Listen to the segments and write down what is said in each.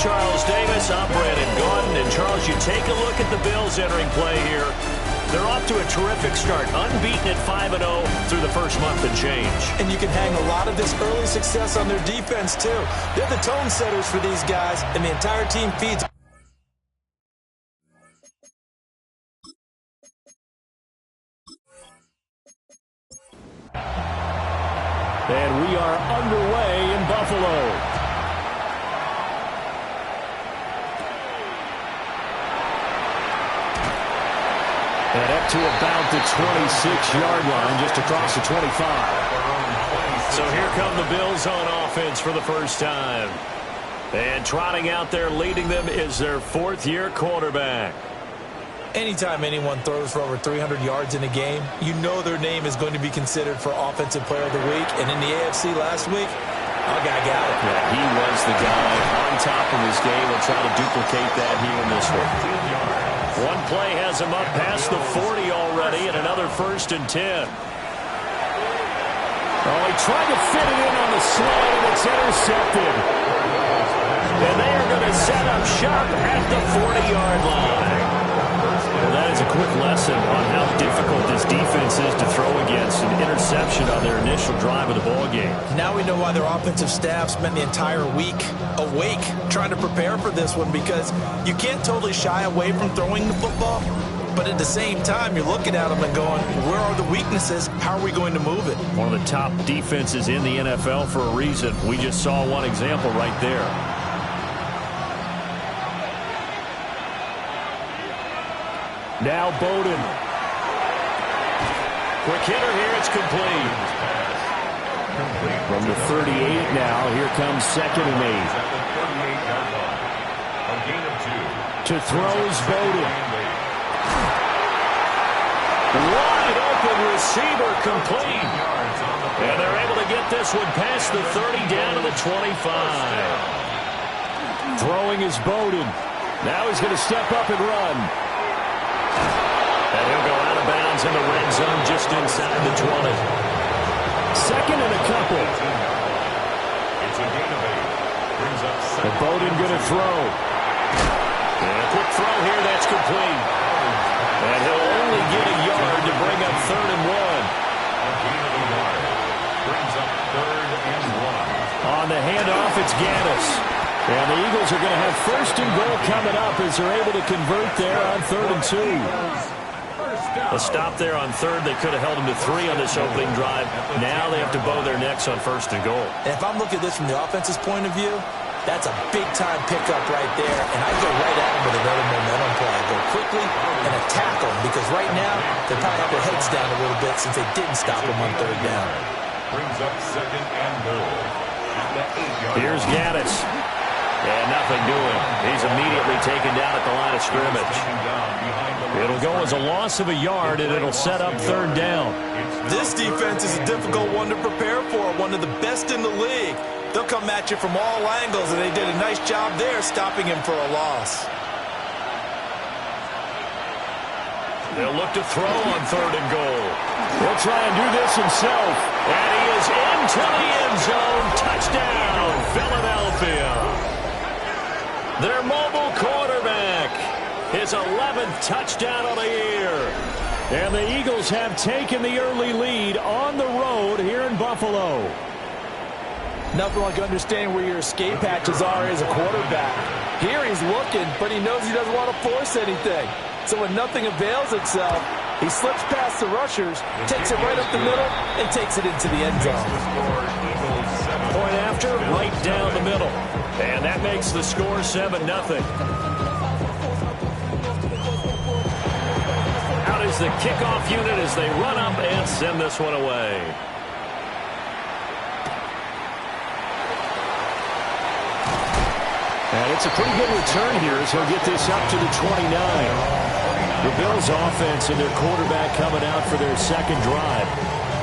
Charles Davis. I'm Brandon Gaudin. And, Charles, you take a look at the Bills entering play here. They're off to a terrific start, unbeaten at 5-0 through the first month and change. And you can hang a lot of this early success on their defense, too. They're the tone setters for these guys, and the entire team feeds. And we are underway in Buffalo. And up to about the 26-yard line, just across the 25. So here come the Bills on offense for the first time. And trotting out there leading them is their fourth-year quarterback. Anytime anyone throws for over 300 yards in a game, you know their name is going to be considered for Offensive Player of the Week. And in the AFC last week, our guy got it. Yeah, he was the guy on top of his game. We'll try to duplicate that here in this one. One play has him up past the 40 already, and another 1st and 10. Oh, he tried to fit it in on the slant, and it's intercepted. And they are going to set up shop at the 40-yard line. Well, that is a quick lesson on how difficult this defense is to throw against. An interception on their initial drive of the ballgame. Now we know why their offensive staff spent the entire week awake trying to prepare for this one, because you can't totally shy away from throwing the football, but at the same time, you're looking at them and going, where are the weaknesses? How are we going to move it? One of the top defenses in the NFL for a reason. We just saw one example right there. Now Bowden. Quick hitter here, it's complete. From the 38 now, here comes 2nd and 8. To throws Bowden. Wide open receiver, complete. And they're able to get this one past the 30 down to the 25. Throwing is Bowden. Now he's going to step up and run. And he'll go out of bounds in the red zone just inside the 20. 2nd and a couple. It's a gain of 8. And Bowden going to throw. And a quick throw here, that's complete. And he'll only get a yard to bring up 3rd and 1. A gain of a yard. Brings up 3rd and 1. On the handoff, it's Gaddis. And the Eagles are going to have 1st and goal coming up as they're able to convert there on 3rd and 2. A stop there on 3rd. They could have held them to 3 on this opening drive. Now they have to bow their necks on 1st and goal. And if I'm looking at this from the offense's point of view, that's a big-time pickup right there. And I'd go right at them with another momentum play. Go quickly and attack them, because right now they probably have their heads down a little bit since they didn't stop them on 3rd down. Brings up 2nd and goal. At the 8-yard line. Here's Gaddis. And nothing doing. He's immediately taken down at the line of scrimmage. It'll go as a loss of a yard, and it'll set up 3rd down. This defense is a difficult one to prepare for, one of the best in the league. They'll come at you from all angles, and they did a nice job there stopping him for a loss. They'll look to throw on 3rd and goal. He'll try and do this himself. And he is into the end zone. Touchdown, Philadelphia. Their mobile quarterback. His 11th touchdown of the year. And the Eagles have taken the early lead on the road here in Buffalo. Nothing like understanding where your escape hatches are as a quarterback. Here he's looking, but he knows he doesn't want to force anything. So when nothing avails itself, he slips past the rushers, takes it right up the middle, and takes it into the end zone. Point after, right down the middle. And that makes the score 7-0. Out is the kickoff unit as they run up and send this one away. And it's a pretty good return here as he'll get this up to the 29. The Bills offense and their quarterback coming out for their 2nd drive.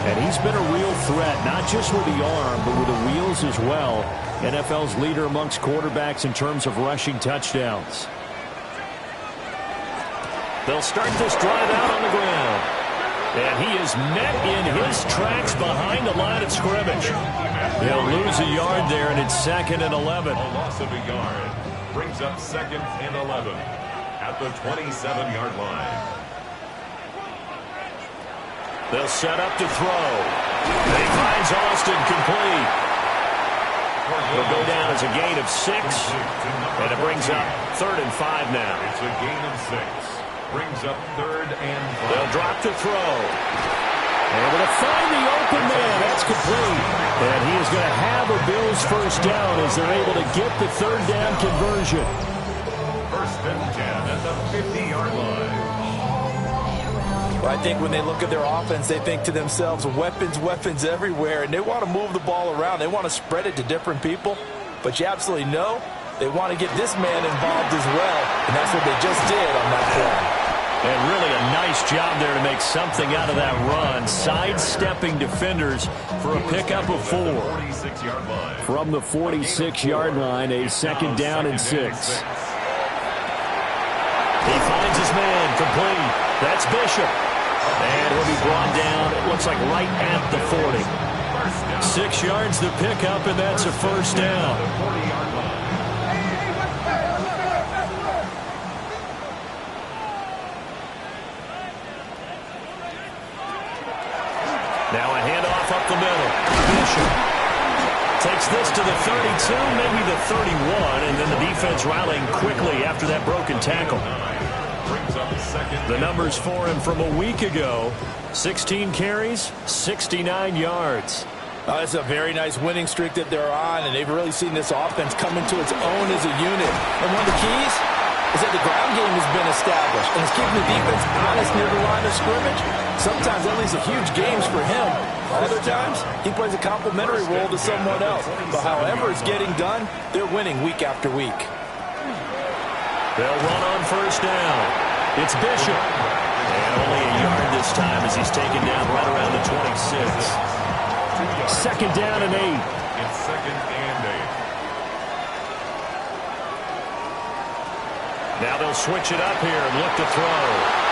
And he's been a real threat, not just with the arm, but with the wheels as well. NFL's leader amongst quarterbacks in terms of rushing touchdowns. They'll start this drive out on the ground. And he is met in his tracks behind the line of scrimmage. He'll lose a yard there, and it's 2nd and 11. A loss of a yard. Brings up 2nd and 11 at the 27-yard line. They'll set up to throw. He finds Austin complete. It'll go down as a gain of 6, and it brings up 3rd and 5 now. It's a gain of 6. Brings up 3rd and 5. They'll drop to throw. Able to find the open man. That's complete. And he is going to have a Bills first down as they're able to get the 3rd down conversion. 1st and 10 at the 50-yard line. I think when they look at their offense, they think to themselves, weapons, weapons everywhere, and they want to move the ball around. They want to spread it to different people, but you absolutely know they want to get this man involved as well, and that's what they just did on that play. And really a nice job there to make something out of that run, sidestepping defenders for a pickup of 4. From the 46-yard line, a 2nd down and 6. He finds his man complete. That's Bishop. And he'll be brought down, it looks like right at the 40. 6 yards to pick up, and that's a first down. Now a handoff up the middle. Bishop takes this to the 32, maybe the 31, and then the defense rallying quickly after that broken tackle. The numbers for him from a week ago, 16 carries, 69 yards. It's a very nice winning streak that they're on, and they've really seen this offense come into its own as a unit. And one of the keys is that the ground game has been established, and it's keeping the defense honest near the line of scrimmage. Sometimes that leads to huge games for him. Other times, he plays a complementary role to someone else. But however it's getting done, they're winning week after week. They'll run on first down. It's Bishop. And only a yard this time as he's taken down right around the 26. 2nd down and 8. It's 2nd and 8. Now they'll switch it up here and look to throw.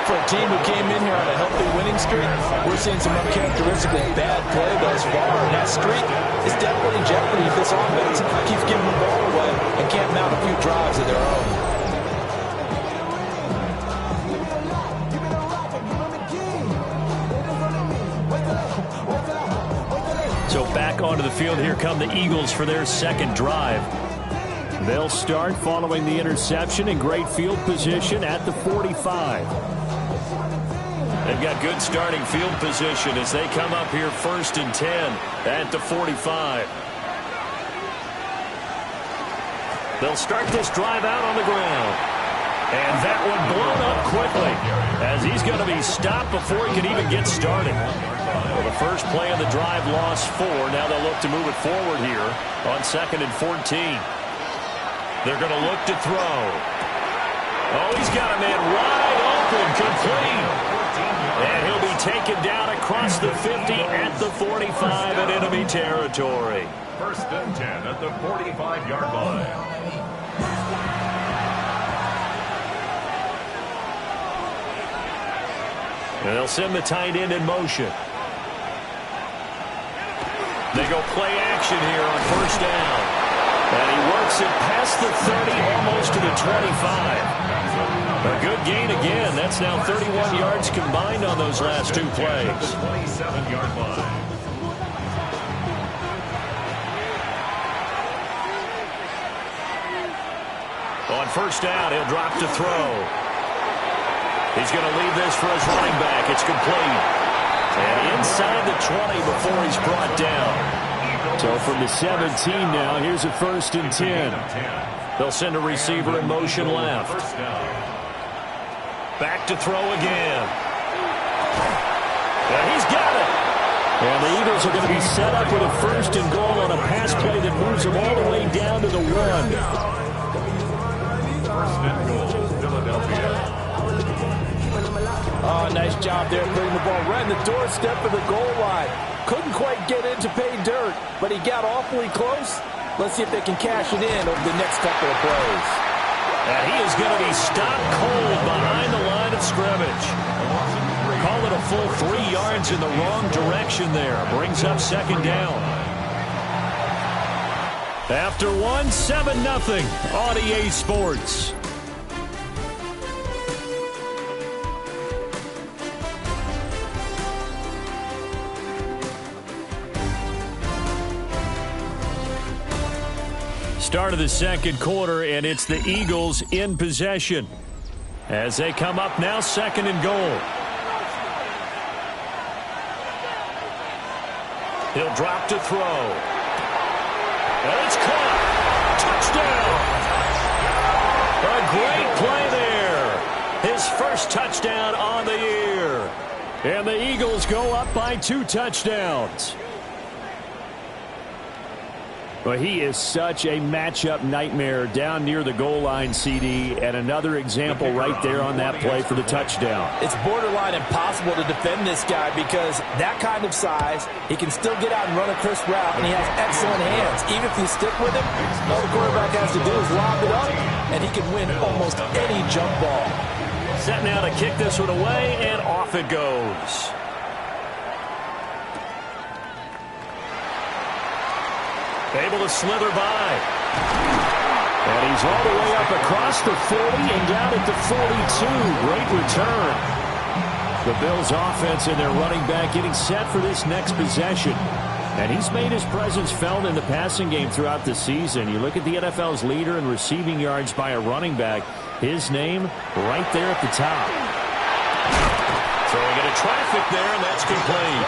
For a team who came in here on a healthy winning streak, we're seeing some uncharacteristically bad play thus far. And that streak is definitely in jeopardy if this offense keeps giving the ball away and can't mount a few drives of their own. So back onto the field, here come the Eagles for their 2nd drive. They'll start following the interception in great field position at the 45. They've got good starting field position as they come up here 1st and 10 at the 45. They'll start this drive out on the ground. And that one blown up quickly as he's going to be stopped before he can even get started. Well, the first play of the drive lost 4. Now they'll look to move it forward here on 2nd and 14. They're going to look to throw. Oh, he's got a man wide open, complete. And he'll be taken down across the 50 at the 45 in enemy territory. 1st and 10 at the 45-yard line. And they'll send the tight end in motion. They go play action here on 1st down. And he works it past the 30, almost to the 25. A good gain again. That's now 31 yards combined on those last 2 plays. 27-yard line. On 1st down, he'll drop to throw. He's going to leave this for his running back. It's complete. And inside the 20 before he's brought down. So from the 17 now, here's a 1st and 10. They'll send a receiver in motion left. Back to throw again. And he's got it. And the Eagles are going to be set up with a 1st and goal on a pass play that moves them all the way down to the 1. 1st and goal, Philadelphia. Oh, nice job there putting the ball right in the doorstep of the goal line. Couldn't quite get in to pay dirt, but he got awfully close. Let's see if they can cash it in over the next couple of plays. And he is going to be stopped cold behind the line of scrimmage. Call it a full 3 yards in the wrong direction there. Brings up 2nd down. After one, 7-0 on EA Sports. Start of the second quarter, and it's the Eagles in possession as they come up now, 2nd and goal. He'll drop to throw. And it's caught. Touchdown. A great play there. His first touchdown on the year. And the Eagles go up by 2 touchdowns. Well, he is such a matchup nightmare down near the goal line, CD, and another example right there on that play for the touchdown. It's borderline impossible to defend this guy because that kind of size, he can still get out and run a crisp route, and he has excellent hands. Even if you stick with him, all the quarterback has to do is lob it up, and he can win almost any jump ball. Set now to kick this one away, and off it goes. Able to slither by. And he's all the way up across the 40 and down at the 42. Great return. The Bills offense and their running back getting set for this next possession. And he's made his presence felt in the passing game throughout the season. You look at the NFL's leader in receiving yards by a running back. His name right there at the top. Throwing into traffic there, and that's complete.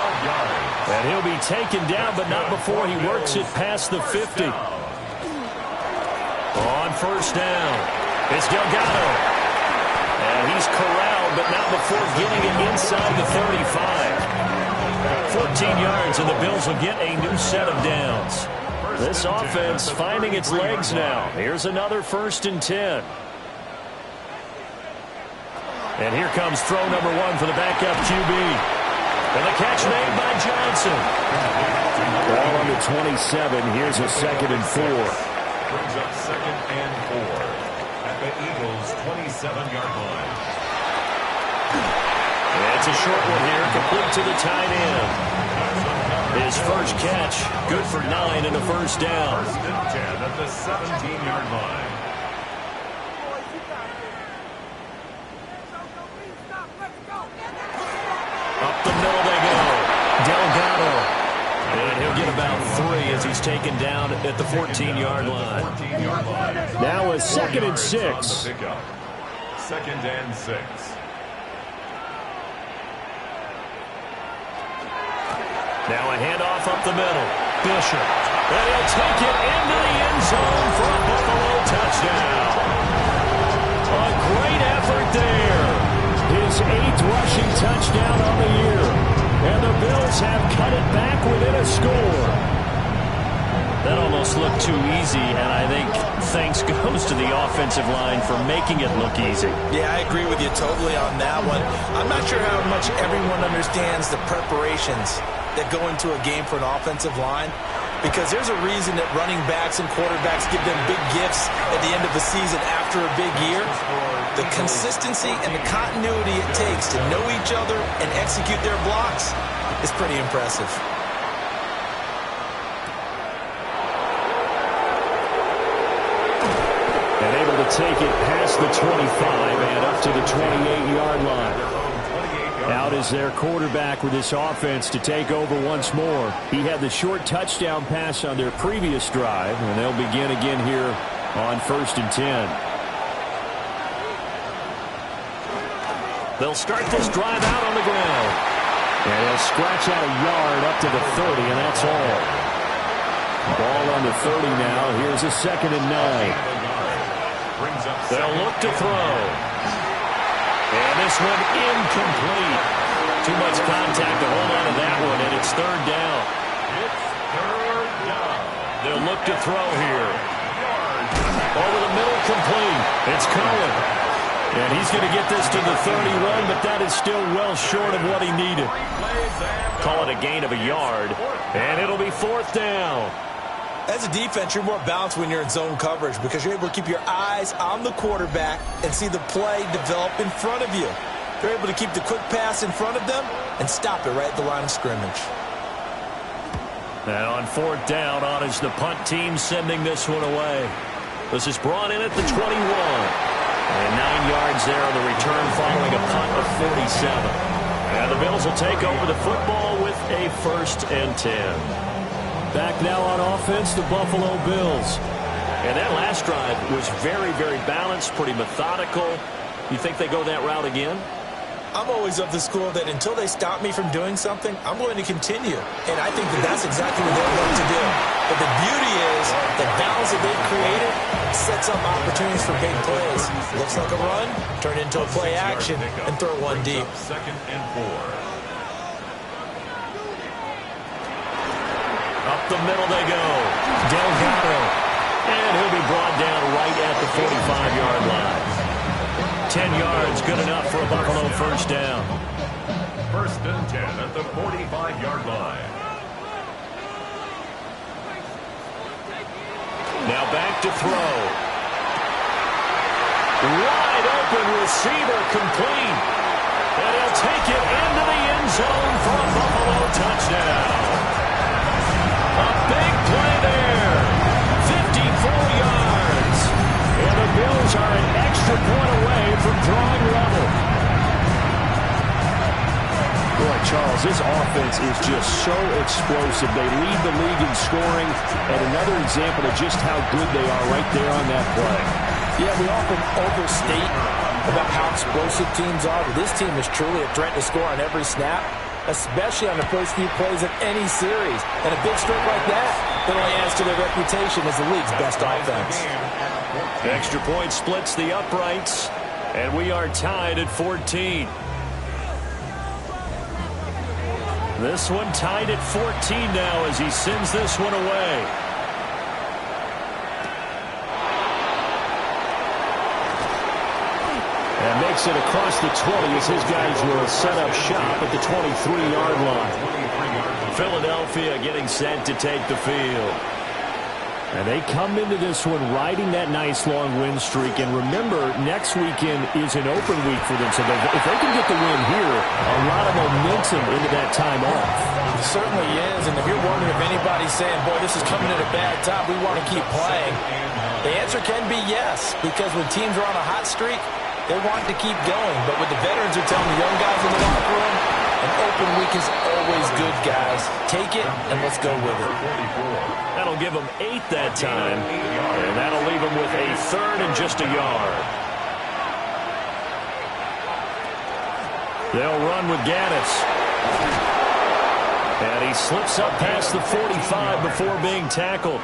And he'll be taken down, but not before he works it past the 50. On first down, it's Delgado. And he's corralled, but not before getting it inside the 35. 14 yards, and the Bills will get a new set of downs. This offense finding its legs now. Here's another 1st and 10. And here comes throw number 1 for the backup QB. And the catch made by Johnson. Ball on the 27. Here's a 2nd and 4. Brings up 2nd and 4 at the Eagles' 27-yard line. And it's a short one here, complete to the tight end. His first catch, good for 9 and a first down. 1st and 10 at the 17-yard line. Up the middle they go. Delgado. And he'll get about 3 as he's taken down at the 14-yard line. Now a 2nd and 6. 2nd and 6. Now a handoff up the middle. Bishop. And he'll take it into the end zone for a Buffalo touchdown. A great effort there. His 8th rushing touchdown on the year. And the Bills have cut it back within a score. That almost looked too easy, and I think thanks goes to the offensive line for making it look easy. Yeah, I agree with you totally on that one. I'm not sure how much everyone understands the preparations that go into a game for an offensive line, because there's a reason that running backs and quarterbacks give them big gifts at the end of the season after a big year. The consistency and the continuity it takes to know each other and execute their blocks is pretty impressive. And able to take it past the 25 and up to the 28-yard line. Out is their quarterback with this offense to take over once more. He had the short touchdown pass on their previous drive, and they'll begin again here on 1st and 10. They'll start this drive out on the ground. And they'll scratch out a yard up to the 30, and that's all. Ball on the 30 now. Here's a 2nd and 9. They'll look to throw. And this one incomplete. Too much contact to hold on to that one, and it's 3rd down. They'll look to throw here. Over the middle, complete. It's Cohen. And he's going to get this to the 31, but that is still well short of what he needed. Call it a gain of a yard, and it'll be 4th down. As a defense, you're more balanced when you're in zone coverage because you're able to keep your eyes on the quarterback and see the play develop in front of you. You're able to keep the quick pass in front of them and stop it right at the line of scrimmage. And on fourth down, on is the punt team sending this one away. This is brought in at the 21. And 9 yards there on the return following a punt of 47. And the Bills will take over the football with a 1st and 10. Back now on offense, the Buffalo Bills. And that last drive was very, very balanced, pretty methodical. You think they go that route again? I'm always of the school that until they stop me from doing something, I'm going to continue. And I think that that's exactly what they're going to do. But the beauty is the balance that they've created sets up opportunities for big plays. Looks like a run, turn into a play action, and throw one deep. 2nd and 4. Up the middle they go. Delgado. And he'll be brought down right at the 45-yard line. 10 yards, good enough for a Buffalo 1st down. 1st and 10 at the 45-yard line. Now back to throw. Wide open receiver complete. And he'll take it into the end zone for a Buffalo touchdown. A big play there. 54 yards. And the Bills are an extra point away from drawing level. Boy, Charles, this offense is just so explosive. They lead the league in scoring, and another example of just how good they are right there on that play. Yeah, we often overstate about how explosive teams are, but this team is truly a threat to score on every snap, especially on the first few plays of any series. And a big stroke like that only adds to their reputation as the league's best offense. Extra point splits the uprights, and we are tied at 14. This one tied at 14 now as he sends this one away. And makes it across the 20 as his guys will set up shop at the 23-yard line. Philadelphia getting set to take the field. And they come into this one riding that nice long win streak. And remember, next weekend is an open week for them. So if they can get the win here, a lot of momentum into that time off. It certainly is. And if you're wondering if anybody's saying, boy, this is coming at a bad time, we want to keep playing, the answer can be yes. Because when teams are on a hot streak, they want to keep going. But what the veterans are telling the young guys in the locker room, an open week is always good, guys. Take it, and let's go with it. That'll give them 8 that time, and that'll leave them with a 3rd and just a yard. They'll run with Gaddis. And he slips up past the 45 before being tackled.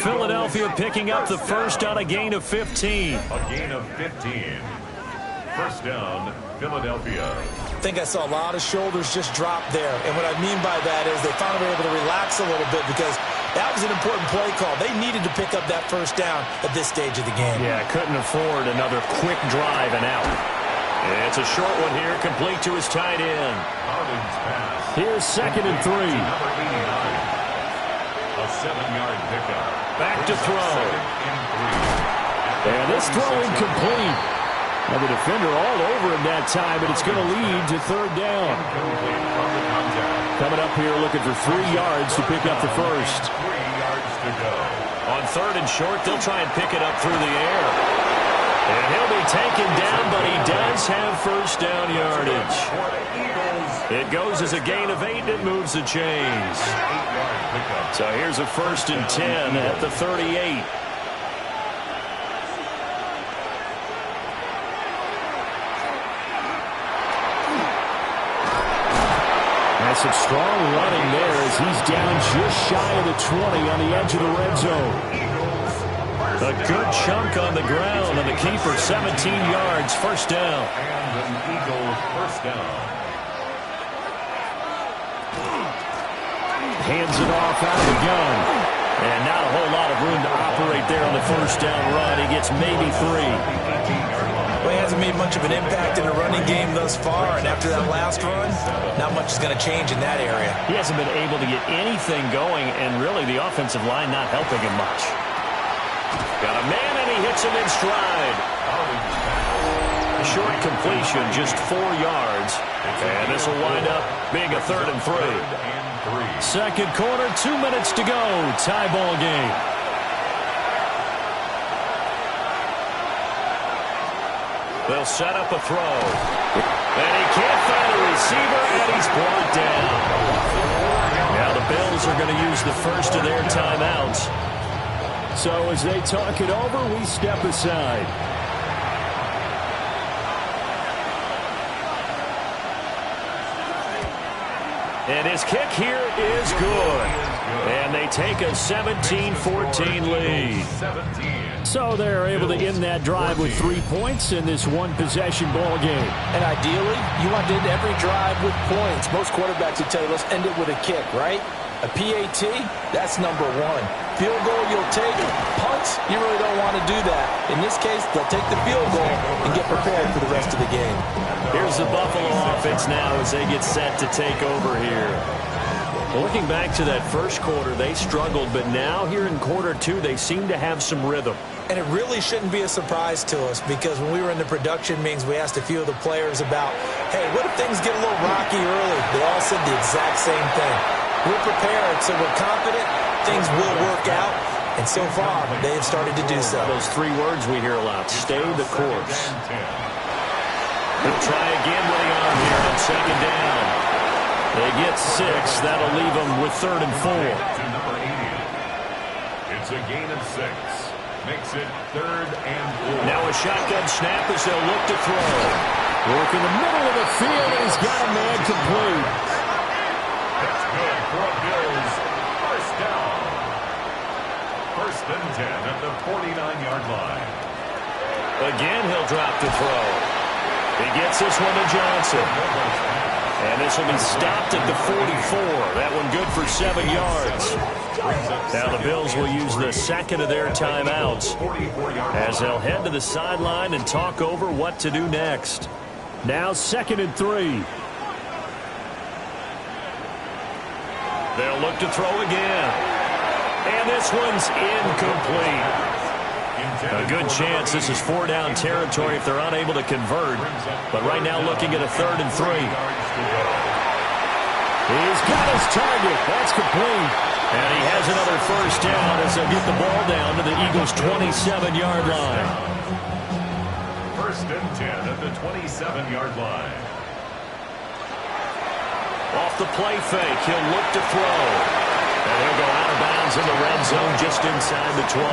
Philadelphia picking up the 1st on a gain of 15. A gain of 15. 1st down, Philadelphia. I think I saw a lot of shoulders just drop there. And what I mean by that is they finally were able to relax a little bit because that was an important play call. They needed to pick up that 1st down at this stage of the game. Yeah, couldn't afford another quick drive and out. It's a short one here, complete to his tight end. Here's 2nd and 3. Number 89. A 7-yard pickup. Back to throw. And this throw incomplete. And the defender all over him that time, but it's going to lead to 3rd down. Coming up here looking for 3 yards to pick up the 1st. 3 yards to go. On 3rd and short, they'll try and pick it up through the air. And he'll be taken down, but he does have 1st down yardage. It goes as a gain of 8, and it moves the chains. So here's a 1st and 10 at the 38. That's some strong running there as he's down just shy of the 20 on the edge of the red zone. A good chunk on the ground, and the keeper 17 yards, 1st down. And an Eagles 1st down. Hands it off out of the gun. And not a whole lot of room to operate there on the 1st down run. He gets maybe 3. Well, he hasn't made much of an impact in the running game thus far, and after that last run, not much is going to change in that area. He hasn't been able to get anything going, and really the offensive line not helping him much. Got a man, and he hits him in stride. A short completion, just 4 yards. And this will wind up being a 3rd and 3. Second quarter, 2 minutes to go. Tie ball game. They'll set up a throw. And he can't find a receiver, and he's brought down. Now the Bills are going to use the first of their timeouts. So as they talk it over, we step aside. And his kick here is good. And they take a 17-14 lead. So they're able to end that drive with 3 points in this one-possession ball game. And ideally, you want to end every drive with points. Most quarterbacks would tell you, let's end it with a kick, right? A PAT, that's number 1. Field goal you'll take. Punts, you really don't want to do that. In this case, they'll take the field goal and get prepared for the rest of the game. Here's the Buffalo offense now as they get set to take over here. Looking back to that first quarter, they struggled, but now here in quarter 2, they seem to have some rhythm. And it really shouldn't be a surprise to us because when we were in the production meetings, we asked a few of the players about, hey, what if things get a little rocky early? They all said the exact same thing. We're prepared, so we're confident things will work out. And so far, they have started to do so. Those 3 words we hear a lot, stay the course. They'll try again with the arm here on second down. They get 6. That'll leave them with 3rd and 4. It's a gain of 6. Makes it 3rd and 4. Now a shotgun snap as they'll look to throw. Work in the middle of the field, and he's got a man complete. That's good for a Bills first down. 1st and 10 at the 49-yard line. Again, he'll drop to throw. He gets this one to Johnson. And this will be stopped at the 44. That one good for 7 yards. Now the Bills will use the second of their timeouts as they'll head to the sideline and talk over what to do next. Now 2nd and 3. They'll look to throw again. And this one's incomplete. A good chance this is 4-down territory if they're unable to convert. But right now looking at a 3rd and 3. He's got his target. That's complete. And he has another first down as they'll get the ball down to the Eagles' 27-yard line. 1st and 10 at the 27-yard line. Off the play fake, he'll look to throw. And he'll go out of bounds in the red zone just inside the 20.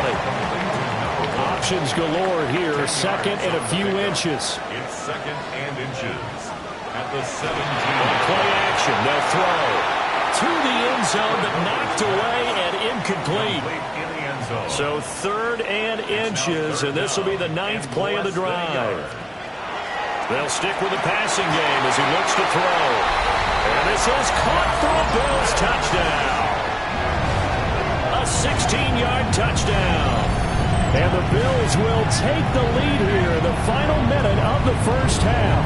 Options galore here. 2nd and a few inches. It's 2nd and inches at the 17. Play action. They'll throw to the end zone, but knocked away and incomplete. In the end zone. So 3rd and inches, and this will be the 9th play of the drive. They'll stick with the passing game as he looks to throw. And this is caught for a Bills touchdown. A 16-yard touchdown. And the Bills will take the lead here in the final minute of the first half.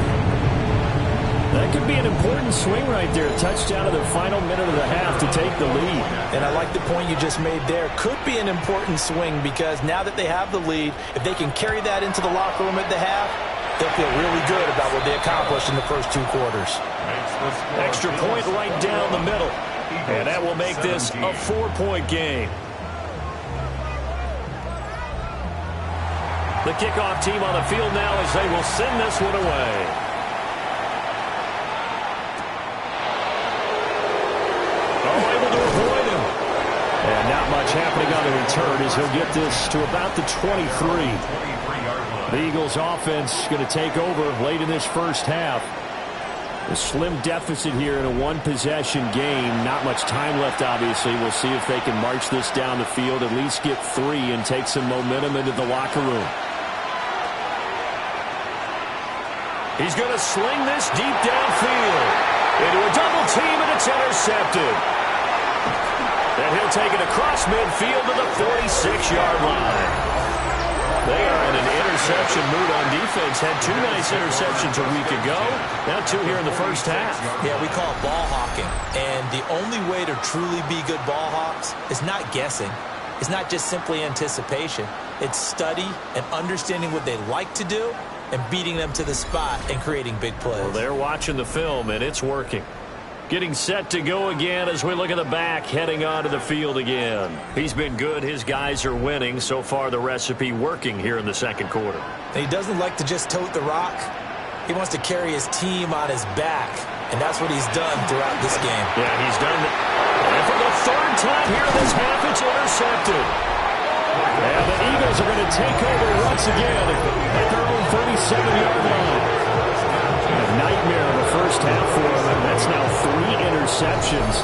That could be an important swing right there. A touchdown in the final minute of the half to take the lead. And I like the point you just made there. Could be an important swing because now that they have the lead, if they can carry that into the locker room at the half, they'll feel really good about what they accomplished in the first 2 quarters. Extra point right down the middle. And that will make this a 4-point game. The kickoff team on the field now as they will send this one away. Oh, able to avoid him. And not much happening on the return as he'll get this to about the 23. The Eagles offense going to take over late in this first half. A slim deficit here in a one-possession game. Not much time left, obviously. We'll see if they can march this down the field, at least get 3 and take some momentum into the locker room. He's going to sling this deep downfield into a double team, and it's intercepted. And he'll take it across midfield to the 46-yard line. They are in an interception mood on defense. Had 2 nice interceptions a week ago. Now 2 here in the first half. Yeah, we call it ball hawking. And the only way to truly be good ball hawks is not guessing. It's not just simply anticipation. It's study and understanding what they like to do and beating them to the spot and creating big plays. Well, they're watching the film, and it's working. Getting set to go again as we look at the back, heading onto the field again. He's been good. His guys are winning. So far, the recipe working here in the second quarter. He doesn't like to just tote the rock. He wants to carry his team on his back, and that's what he's done throughout this game. Yeah, he's done that. And for the third time here in this half, it's intercepted. And the Eagles are going to take over once again at their own 37-yard line. A nightmare of a first half for him, and that's now 3 interceptions.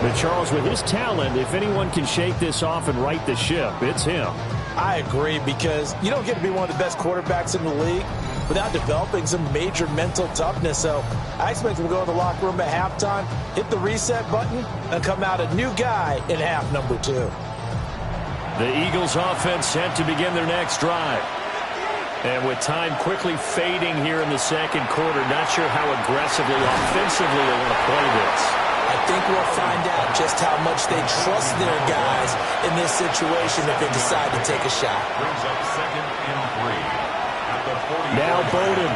But Charles, with his talent, if anyone can shake this off and right the ship, it's him. I agree, because you don't get to be one of the best quarterbacks in the league without developing some major mental toughness. So I expect him to go to the locker room at halftime, hit the reset button, and come out a new guy in half number 2. The Eagles offense set to begin their next drive. And with time quickly fading here in the second quarter, not sure how aggressively, offensively they want to play this. I think we'll find out just how much they trust their guys in this situation if they decide to take a shot. Brings up 2nd and 3 at the 40. Now Bowden.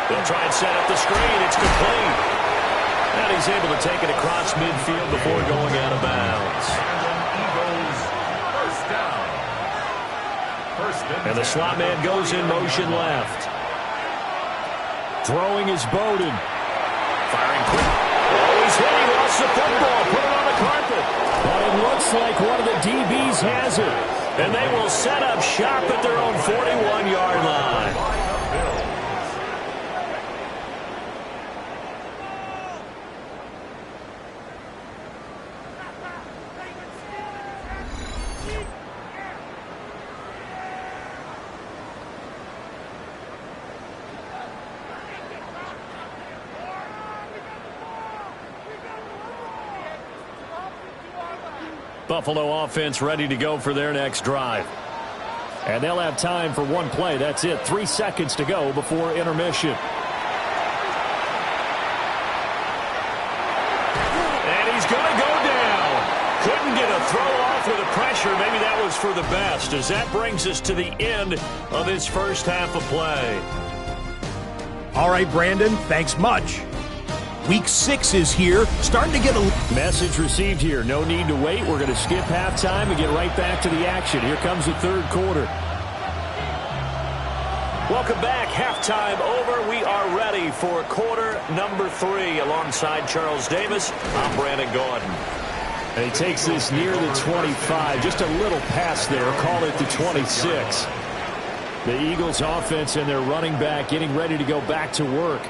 They'll try and set up the screen. It's complete. And he's able to take it across midfield before going out of bounds. And the slot man goes in motion left. Throwing is Bowden. Firing quick. Oh, he's hit. He lost the football. Put it on the carpet. But it looks like one of the DBs has it. And they will set up shop at their own 41-yard line. Buffalo offense ready to go for their next drive. And they'll have time for one play. That's it. 3 seconds to go before intermission. And he's going to go down. Couldn't get a throw off with the pressure. Maybe that was for the best, as that brings us to the end of this first half of play. All right, Brandon, thanks much. Week 6 is here, starting to get a... Message received here. No need to wait. We're going to skip halftime and get right back to the action. Here comes the third quarter. Welcome back. Halftime over. We are ready for quarter number 3 alongside Charles Davis. I'm Brandon Gordon. And he takes this near the 25. Just a little pass there. Call it the 26. The Eagles offense and their running back getting ready to go back to work.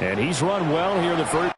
And he's run well here the first.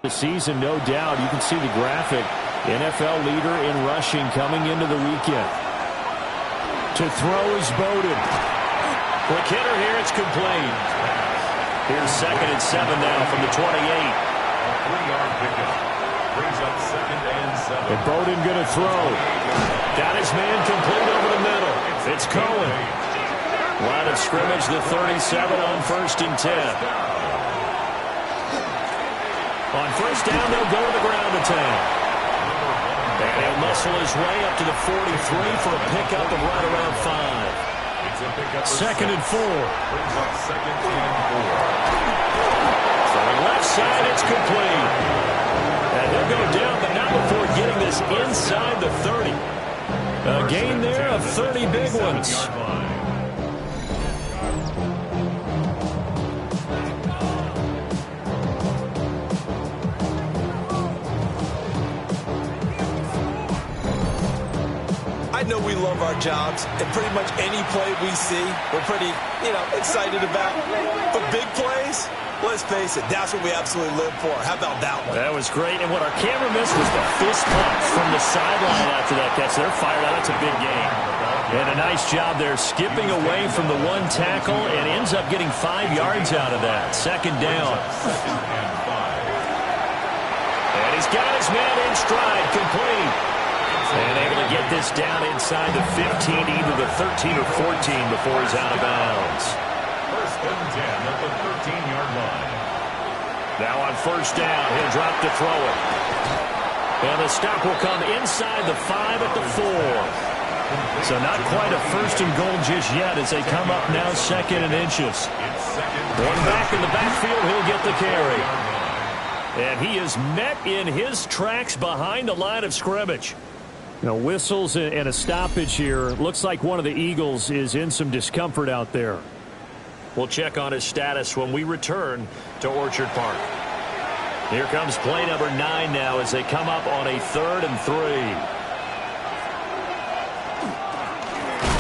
The season, no doubt. You can see the graphic. NFL leader in rushing coming into the weekend. To throw is Bowden. Quick hitter here. It's complete. Here's 2nd and 7 now from the 28. A 3-yard pickup. Brings up 2nd and 7. And Bowden going to throw. Got his man complete over the middle. It's Cohen. Line of scrimmage, the 37 on 1st and 10. On 1st down, they'll go to the ground attack. And he'll muscle his way up to the 43 for a pickup of right around 5. 2nd and 4. Brings up 2nd and 4. From the left side, it's complete. And they'll go down, but not before getting this inside the 30. A gain there of 30 big ones. I know we love our jobs, and pretty much any play we see, we're pretty, excited about. But big plays, let's face it, that's what we absolutely live for. How about that one? That was great, and what our camera missed was the fist pump from the sideline after that catch. They're fired out. That's a big game. And a nice job there, skipping away from the one tackle, and ends up getting 5 yards out of that. 2nd down. And he's got his man in stride, complete. And able to get this down inside the 15, either the 13 or 14 before he's out of bounds. 1st and 10 at the 13-yard line. Now on 1st down, he'll drop to throw it. And the stop will come inside the 5 at the 4. So not quite a 1st and goal just yet as they come up now 2nd and inches. One back in the backfield, he'll get the carry. And he is met in his tracks behind the line of scrimmage. Whistles and a stoppage here. Looks like one of the Eagles is in some discomfort out there. We'll check on his status when we return to Orchard Park. Here comes play number 9 now as they come up on a 3rd and 3.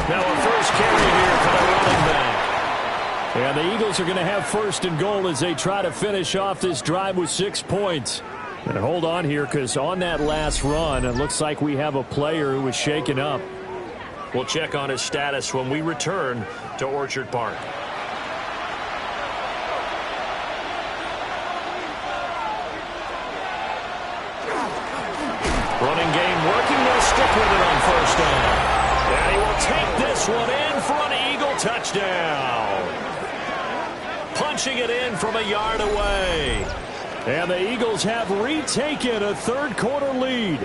Now a first carry here for the running back. And the Eagles are going to have 1st and goal as they try to finish off this drive with 6 points. And hold on here, because on that last run, it looks like we have a player who was shaken up. We'll check on his status when we return to Orchard Park. Running game working. They'll stick with it on 1st down. And he will take this one in for an Eagle touchdown. Punching it in from a yard away. And the Eagles have retaken a 3rd quarter lead.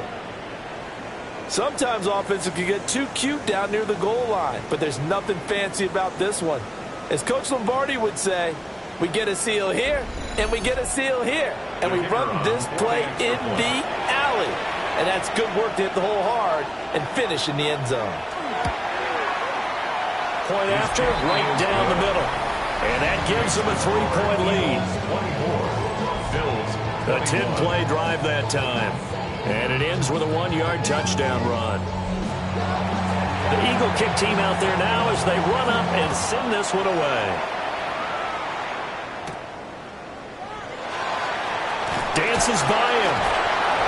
Sometimes offenses can get too cute down near the goal line, but there's nothing fancy about this one. As Coach Lombardi would say, we get a seal here, and we get a seal here, and we run this play in the alley. And that's good work to hit the hole hard and finish in the end zone. Point after, right down the middle. And that gives them a 3-point lead. A 10-play drive that time. And it ends with a 1-yard touchdown run. The Eagle kick team out there now as they run up and send this one away. Dances by him.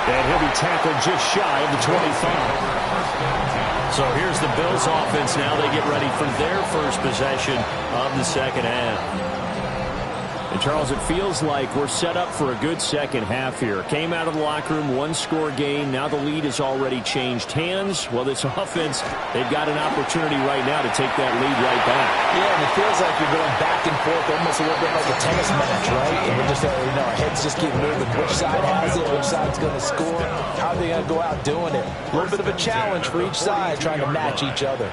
And he'll be tackled just shy of the 25. So here's the Bills offense now. They get ready for their first possession of the 2nd half. And Charles, it feels like we're set up for a good second half here. Came out of the locker room, 1-score game. Now the lead has already changed hands. Well, this offense, they've got an opportunity right now to take that lead right back. Yeah, and it feels like you're going back and forth almost a little bit like a tennis match, right? And we're just, our heads just keep moving. Which side has it? Which side's going to score? How are they going to go out doing it? A little bit of a challenge for each side, trying to match each other.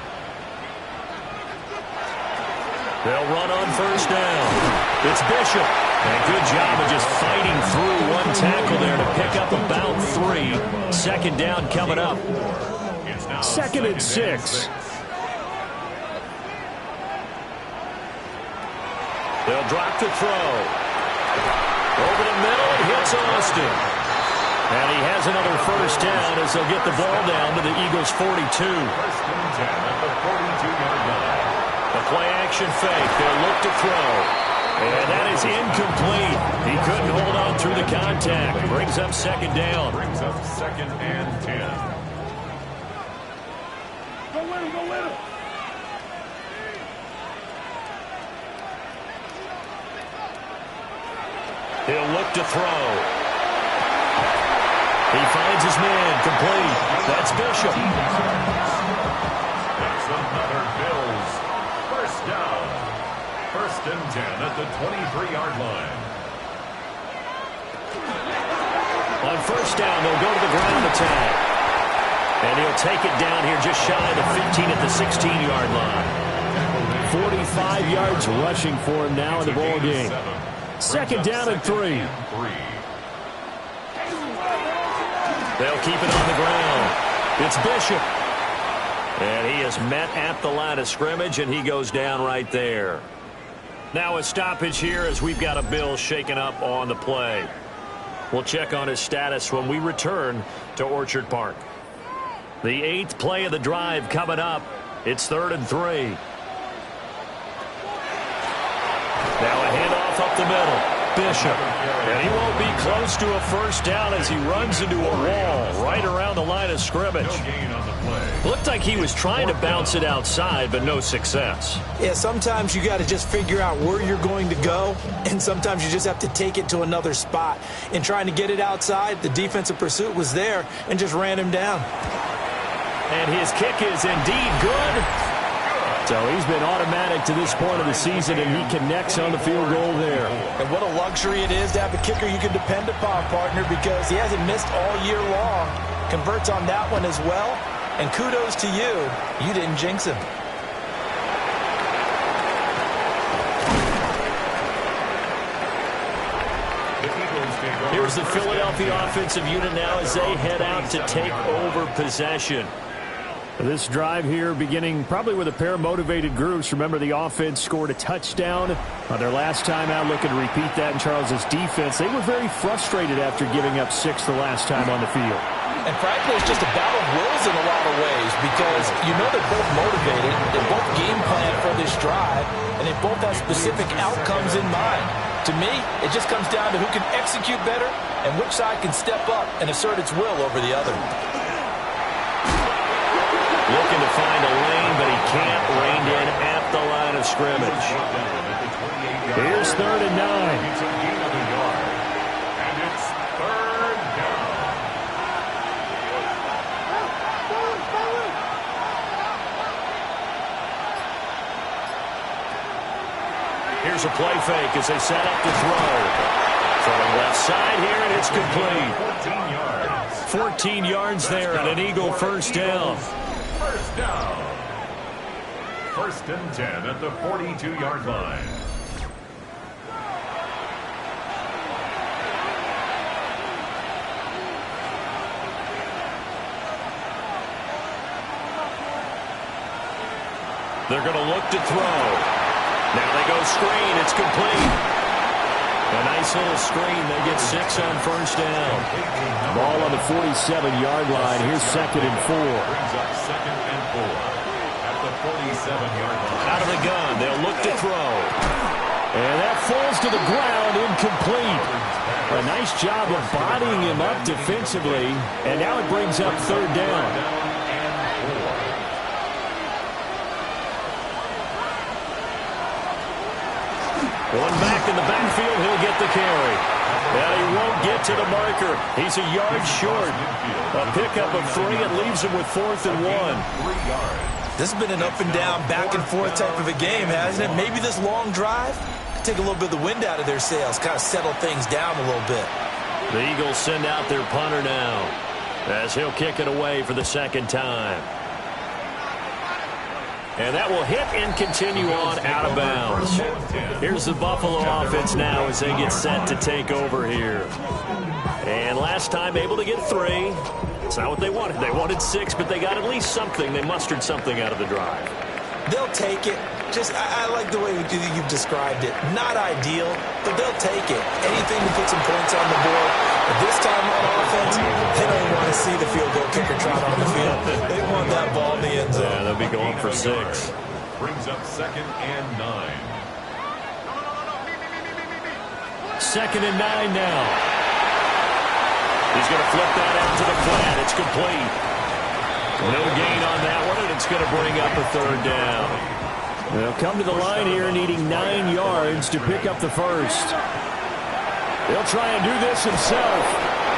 They'll run on first down. It's Bishop. And good job of just fighting through one tackle there to pick up about 3. Second down coming up. Second and 6. They'll drop to throw. Over the middle, it hits Austin. And he has another first down as they'll get the ball down to the Eagles' 42. First and 10 at the 42-yard line. The play action fake. They'll look to throw. And that is incomplete. He couldn't hold on through the contact. Brings up second down. Brings up second and 10. Go with him, go with him. He'll look to throw. He finds his man, complete. That's Bishop. That's another Bills. First down. First and 10 at the 23-yard line. On first down, they'll go to the ground attack. And he'll take it down here just shy of the 15 at the 16-yard line. 45 yards rushing for him now in the ball game. Second down and 3. They'll keep it on the ground. It's Bishop. And he is met at the line of scrimmage, and he goes down right there. Now a stoppage here as we've got a Bill shaken up on the play. We'll check on his status when we return to Orchard Park. The 8th play of the drive coming up. It's 3rd and 3. Now a handoff up the middle. Bishop. And he won't be close to a first down as he runs into a wall right around the line of scrimmage. No gain on the play. Looked like he was trying to bounce it outside, but no success. Yeah, sometimes you got to just figure out where you're going to go, and sometimes you just have to take it to another spot. In trying to get it outside, the defensive pursuit was there and just ran him down. And his kick is indeed good. So he's been automatic to this point of the season, and he connects on the field goal there. And what a luxury it is to have a kicker you can depend upon, partner, because he hasn't missed all year long. Converts on that one as well. And kudos to you. You didn't jinx him. Here's the Philadelphia offensive unit now as they head out to take over possession. This drive here beginning probably with a pair of motivated groups. Remember, the offense scored a touchdown their last time out. Looking to repeat that in Charles's defense. They were very frustrated after giving up 6 the last time on the field. And frankly, it's just a battle of wills in a lot of ways because you know they're both motivated. They both game plan for this drive, and they both have specific outcomes in mind. To me, it just comes down to who can execute better and which side can step up and assert its will over the other. Looking to find a lane, but he can't rein in at the line of scrimmage. Here's 3rd and 9. It's a gain of a yard. And it's 3rd down. Here's a play fake as they set up to throw. Throwing left side here, and it's complete. 14 yards. 14 yards there and an Eagle first down. First down. First and 10 at the 42-yard line. They're going to look to throw. Now they go screen. It's complete. A nice little screen. They get 6 on first down. Ball on the 47-yard line. Here's 2nd and 4. Brings up 2nd and 4 at the 47-yard line. Out of the gun. They'll look to throw. And that falls to the ground, incomplete. A nice job of bodying him up defensively. And now it brings up 3rd down. One back in the backfield, he'll get the carry. And he won't get to the marker. He's a yard short. A pickup of 3. It leaves him with 4th and 1. 3 yards. This has been an up and down, back and forth type of a game, hasn't it? Maybe this long drive could take a little bit of the wind out of their sails, kind of settle things down a little bit. The Eagles send out their punter now as he'll kick it away for the 2nd time. And that will hit and continue on out of bounds. Here's the Buffalo offense now as they get set to take over here. And last time able to get 3. It's not what they wanted. They wanted 6, but they got at least something. They mustered something out of the drive. They'll take it. I like the way you've described it. Not ideal, but they'll take it. Anything to put some points on the board. But this time on offense, they don't want to see the field goal kicker trot on the field. They want that ball in the end zone. Yeah, they'll be going for 6. Brings up 2nd and 9. 2nd and 9 now. He's going to flip that out to the flat. It's complete. No gain on that one, and it's going to bring up a 3rd down. They'll come to the line here needing 9 yards to pick up the first. He'll try and do this himself.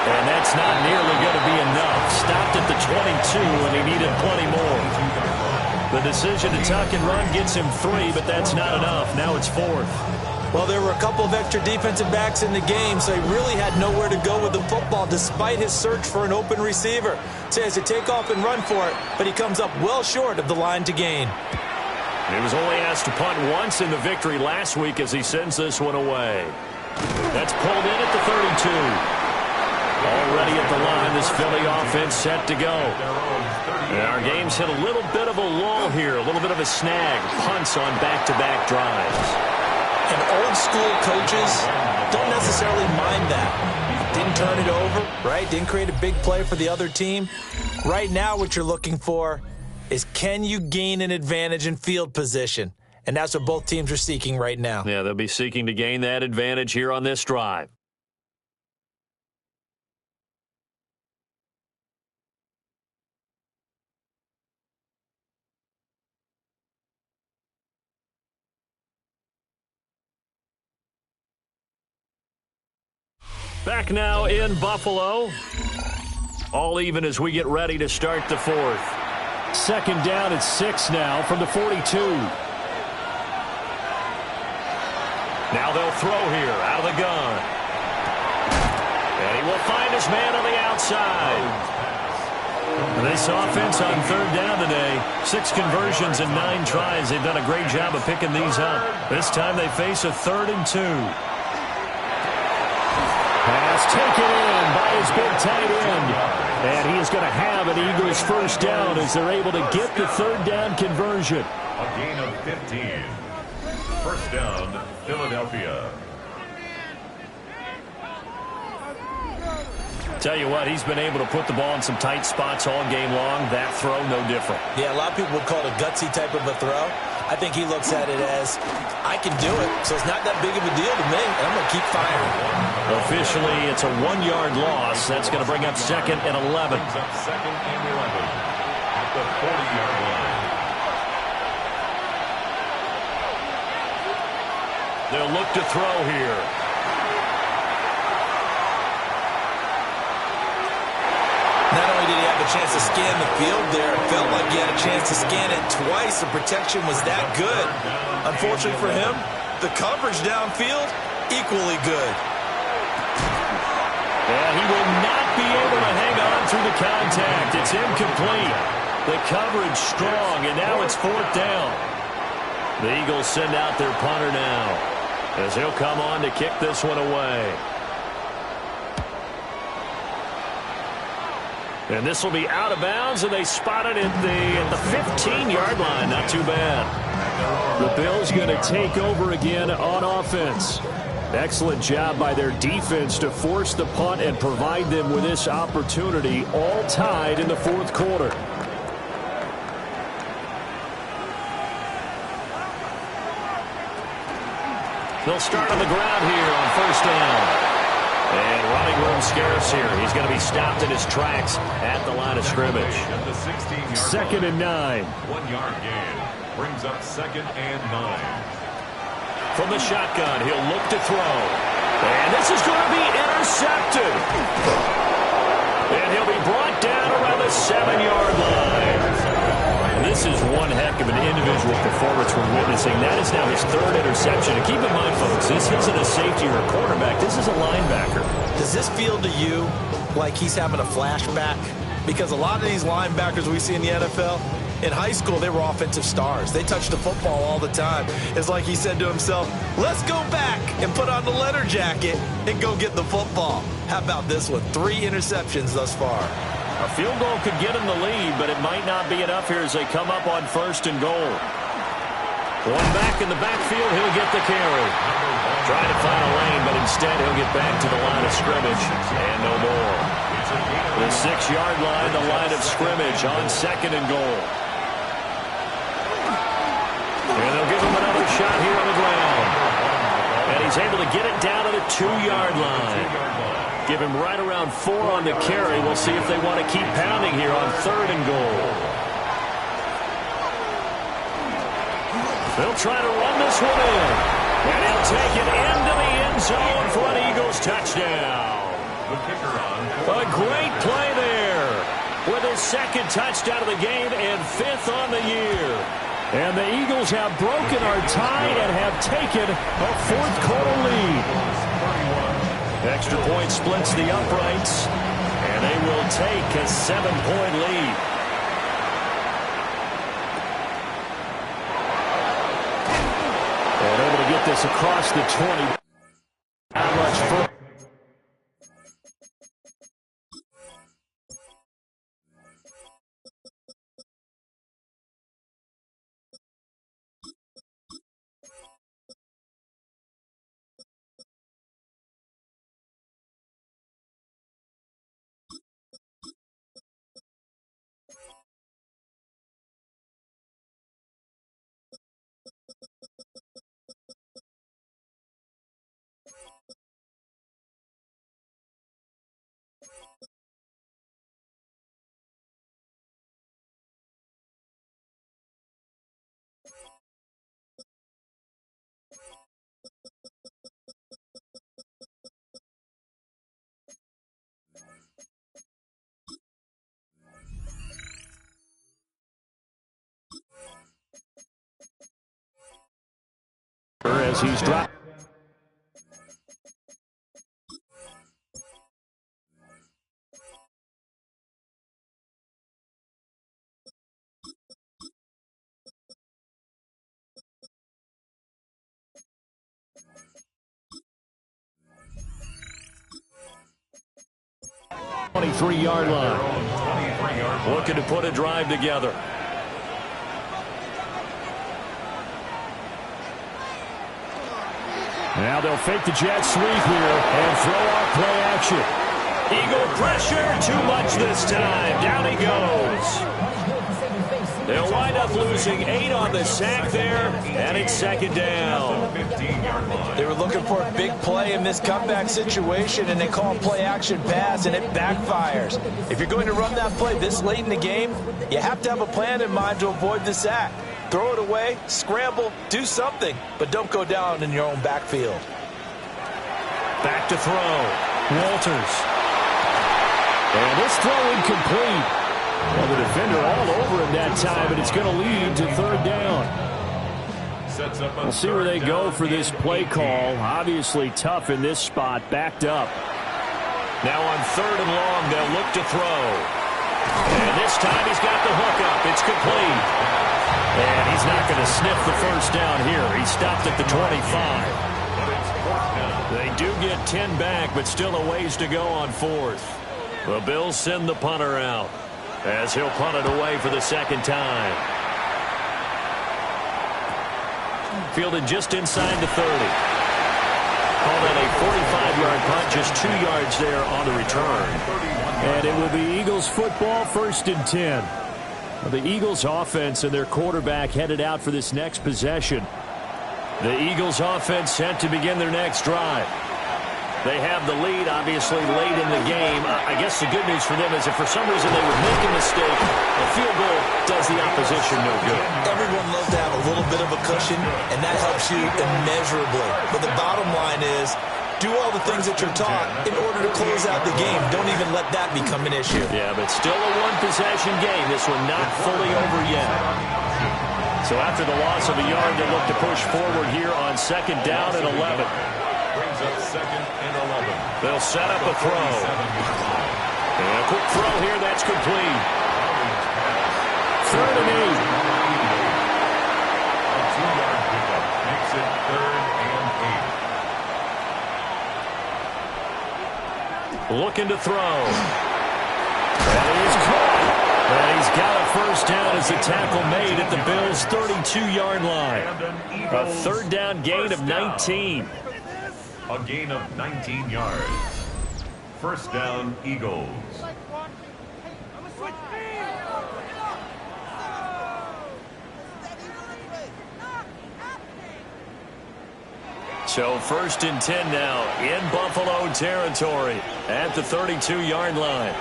And that's not nearly going to be enough. Stopped at the 22, and he needed plenty more. The decision to tuck and run gets him 3, but that's not enough. Now it's 4th. Well, there were a couple of extra defensive backs in the game, so he really had nowhere to go with the football despite his search for an open receiver. So he has to take off and run for it, but he comes up well short of the line to gain. He was only asked to punt once in the victory last week as he sends this one away. That's pulled in at the 32. Already at the line, this Philly offense set to go. And our game's hit a little bit of a lull here, a little bit of a snag. Punts on back-to-back drives. And old-school coaches don't necessarily mind that. Didn't turn it over, right? Didn't create a big play for the other team. Right now, what you're looking for is can you gain an advantage in field position? And that's what both teams are seeking right now. Yeah, they'll be seeking to gain that advantage here on this drive. Back now in Buffalo. All even as we get ready to start the 4th. 2nd down at 6 now from the 42. Now they'll throw here out of the gun. And he will find his man on the outside. This offense on 3rd down today, 6 conversions and 9 tries. They've done a great job of picking these up. This time they face a 3rd and 2. Pass taken in by his big tight end. And he is going to have an Eagles first down as they're able to get the 3rd down conversion. A gain of 15. First down, Philadelphia. Tell you what, he's been able to put the ball in some tight spots all game long. That throw, no different. Yeah, a lot of people would call it a gutsy type of a throw. I think he looks at it as, I can do it, so it's not that big of a deal to me, and I'm going to keep firing. Officially, it's a 1-yard loss. That's going to bring up 2nd and 11. Brings up 2nd and 11 at the 40-yard line. They'll look to throw here. Not only did he have a chance to scan the field there, it felt like he had a chance to scan it twice. The protection was that good. Unfortunately for him, the coverage downfield, equally good. And he will not be able to hang on through the contact. It's incomplete. The coverage strong, and now it's 4th down. The Eagles send out their punter now as he'll come on to kick this one away. And this will be out of bounds, and they spot it at the 15-yard line. Not too bad. The Bills going to take over again on offense. Excellent job by their defense to force the punt and provide them with this opportunity, all tied in the 4th quarter. They'll start on the ground here on 1st down. And running room scarce here. He's going to be stopped in his tracks at the line of scrimmage. At the 16-yard 2nd and 9. 1-yard gain. Brings up 2nd and 9. From the shotgun, he'll look to throw. And this is going to be intercepted. And he'll be brought down around the 7-yard line. This is one heck of an individual performance we're witnessing. That is now his 3rd interception. And keep in mind, folks, this isn't a safety or a quarterback. This is a linebacker. Does this feel to you like he's having a flashback? Because a lot of these linebackers we see in the NFL, In high school, they were offensive stars. They touched the football all the time. It's like he said to himself, let's go back and put on the leather jacket and go get the football. How about this one? 3 interceptions thus far. A field goal could get him the lead, but it might not be enough here as they come up on 1st and goal. One back in the backfield, he'll get the carry. Trying to find a lane, but instead he'll get back to the line of scrimmage. And no more. The 6-yard line, the line of scrimmage on 2nd and goal. And they'll give him another shot here on the ground. And he's able to get it down to the 2-yard line. Give him right around 4 on the carry. We'll see if they want to keep pounding here on 3rd and goal. They'll try to run this one in. And he'll take it into the end zone for an Eagles touchdown. A great play there with his 2nd touchdown of the game and 5th on the year. And the Eagles have broken our tie and have taken a 4th quarter lead. Extra point splits the uprights, and they will take a 7-point lead. And able to get this across the 20. Not much further. As he's dropped. Three-yard line. Looking to put a drive together. Now they'll fake the jet sweep here and throw off play action. Eagle pressure, too much this time. Down he goes. They'll wind up losing 8 on the sack there, and it's 2nd down. They were looking for a big play in this comeback situation, and they call play action pass, and it backfires. If you're going to run that play this late in the game, you have to have a plan in mind to avoid the sack. Throw it away, scramble, do something, but don't go down in your own backfield. Back to throw. Walters. And this throw incomplete. Well, the defender all over him that time, but it's going to lead to 3rd down. We'll see where they go for this play call. Obviously tough in this spot, backed up. Now on 3rd and long, they'll look to throw. And this time he's got the hook up. It's complete. And he's not going to sniff the 1st down here. He stopped at the 25. They do get 10 back, but still a ways to go on 4th. The Bills send the punter out as he'll punt it away for the 2nd time. Fielded just inside the 30. Call that a 45-yard punt, just 2 yards there on the return. And it will be Eagles football, 1st and 10. The Eagles offense and their quarterback headed out for this next possession. The Eagles offense set to begin their next drive. They have the lead, obviously, late in the game. I guess the good news for them is if for some reason they would make a mistake, a field goal does the opposition no good. Everyone loves to have a little bit of a cushion, and that helps you immeasurably. But the bottom line is, do all the things that you're taught in order to close out the game. Don't even let that become an issue. Yeah, but still a one-possession game. This one not fully over yet. So after the loss of a yard, they look to push forward here on 2nd down and 11. Brings up 2nd and 11. They'll set up a throw. And a quick throw here, that's complete. 3rd and 8. A 2-yard pickup makes it 3rd and 8. Looking to throw. And he's caught. And he's got a first down as the tackle made at the Bills' 32-yard line. A 3rd down gain of 19. A gain of 19 yards. First down, Eagles. So 1st and 10 now in Buffalo territory at the 32-yard line.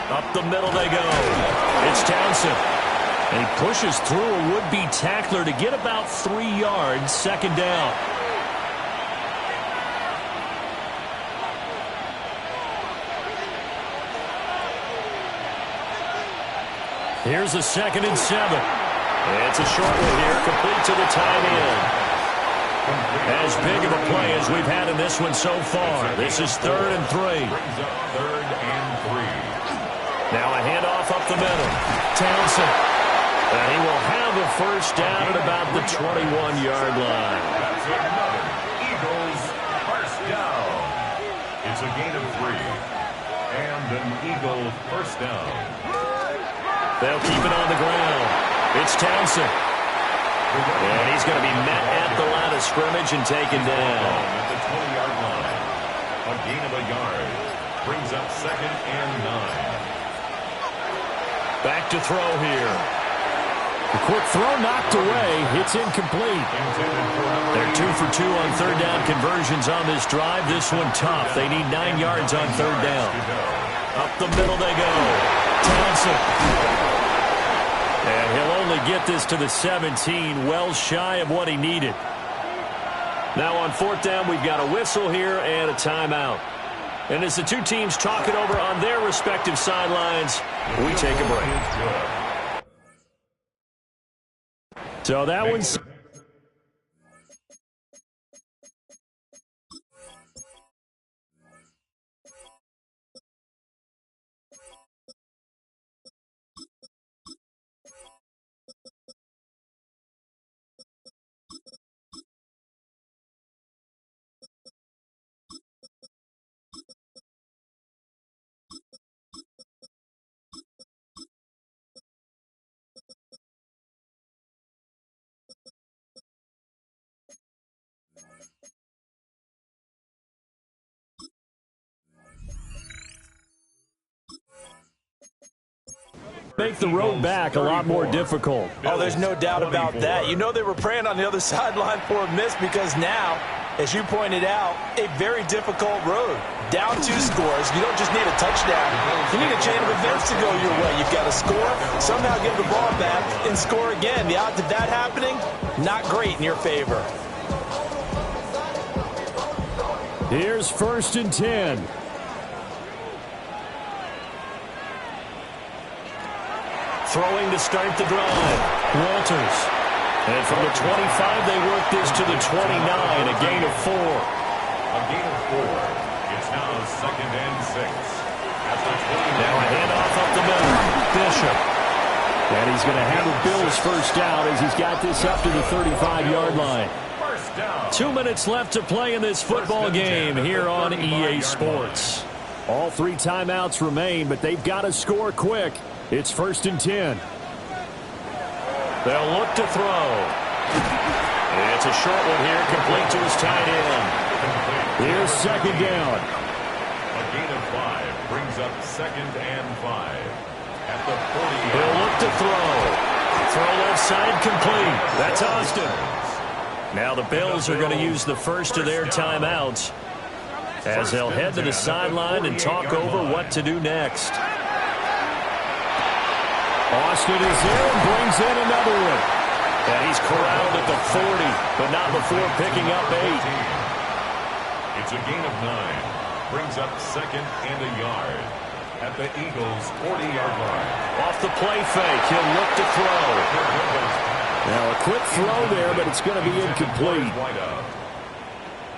Up the middle they go. It's Townsend. And he pushes through a would-be tackler to get about 3 yards, 2nd down. Here's a 2nd and 7. It's a short one here, complete to the tight end. As big of a play as we've had in this one so far. This is 3rd and 3. Brings up 3rd and 3. Now a handoff up the middle. Townsend. And he will have a first down at about the 21-yard line. That's another Eagles first down. It's a gain of 3. And an Eagle first down. They'll keep it on the ground. It's Townsend. And he's going to be met at the line of scrimmage and taken down. At the 20-yard line. A gain of a yard. Brings up 2nd and 9. Back to throw here. The quick throw knocked away. It's incomplete. They're 2 for 2 on 3rd down conversions on this drive. This one tough. They need 9 yards on 3rd down. Up the middle they go. Townsend. And he'll only get this to the 17, well shy of what he needed. Now on 4th down, we've got a whistle here and a timeout. And as the two teams talk it over on their respective sidelines, we take a break. So that one's... make the road back a lot more difficult. Oh, there's no doubt about that. You know they were praying on the other sideline for a miss because now, as you pointed out, a very difficult road. Down 2 scores. You don't just need a touchdown. You need a chain of events to go your way. You've got to score, somehow get the ball back, and score again. The odds of that happening, not great in your favor. Here's 1st and 10. Throwing to start the drive. Walters. And from the 25, they work this to the 29, a gain of 4. A gain of 4. It's now 2nd and 6. At the 29. Now a handoff up the middle. Bishop. And he's going to have a Bills first down as he's got this up to the 35-yard line. First down. 2 minutes left to play in this football game here on EA Sports. All 3 timeouts remain, but they've got to score quick. It's 1st and 10. They'll look to throw. It's a short one here, complete to his tight end. Here's 2nd down. A gain of 5 brings up 2nd and 5. At the 40. They'll look to throw. Throw left side complete. That's Austin. Now the Bills are going to use the first of their timeouts as they'll head to the sideline and talk over what to do next. Austin is there and brings in another one. And he's corralled at the 40, but not before picking up 8. It's a gain of 9. Brings up 2nd and a yard. At the Eagles' 40-yard line. Off the play fake, he'll look to throw. Now a quick throw there, but it's going to be incomplete.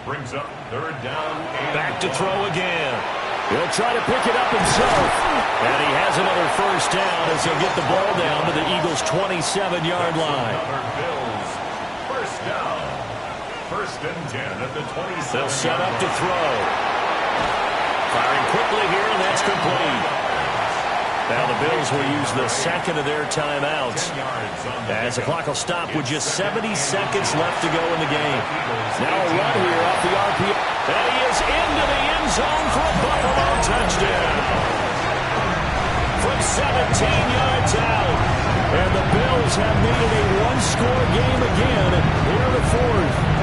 Brings up 3rd down. And back to throw again. He'll try to pick it up himself. And he has another first down as he'll get the ball down to the Eagles' 27-yard line. Another Bills first down. First and 10 at the 27. They'll set up to throw. Firing quickly here, and that's complete. Now the Bills will use the second of their timeouts as the clock will stop with just 70 seconds left to go in the game. Now a run here off the RPO. And he is into the end zone for a Buffalo touchdown. From 17 yards out. And the Bills have made it a one-score game again here in the fourth.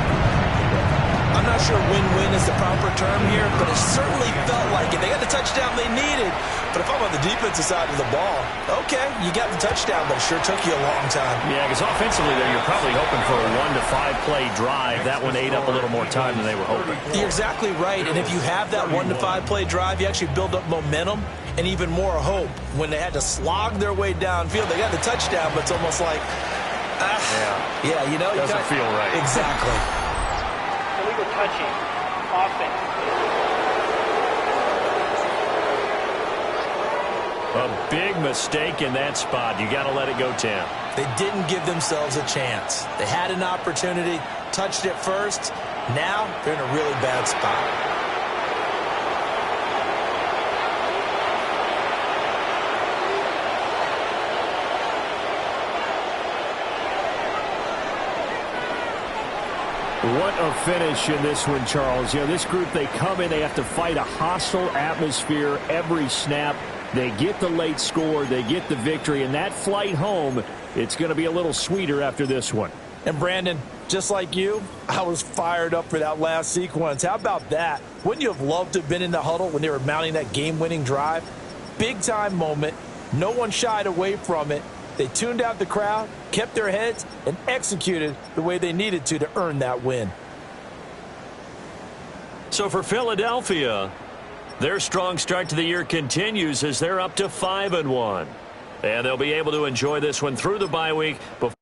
I'm not sure win-win is the proper term here, but it certainly felt like it. They got the touchdown they needed. But if I'm on the defensive side of the ball, okay, you got the touchdown, but it sure took you a long time. Yeah, because offensively there, you're probably hoping for a 1 to 5 play drive. That one ate up a little more time than they were hoping. You're exactly right, and if you have that 1 to 5 play drive, you actually build up momentum and even more hope. When they had to slog their way downfield, they got the touchdown, but it's almost like, yeah, you know. Doesn't feel right. Exactly. Illegal touching, offense. A big mistake in that spot. You got to let it go, Tam. They didn't give themselves a chance. They had an opportunity, touched it first. Now they're in a really bad spot. What a finish in this one, Charles. You know, this group, they come in, they have to fight a hostile atmosphere every snap. They get the late score, they get the victory, and that flight home, it's going to be a little sweeter after this one. And Brandon, just like you, I was fired up for that last sequence. How about that? Wouldn't you have loved to have been in the huddle when they were mounting that game-winning drive? Big-time moment. No one shied away from it. They tuned out the crowd, kept their heads, and executed the way they needed to earn that win. So for Philadelphia, their strong start to the year continues as they're up to 5-1. And they'll be able to enjoy this one through the bye week before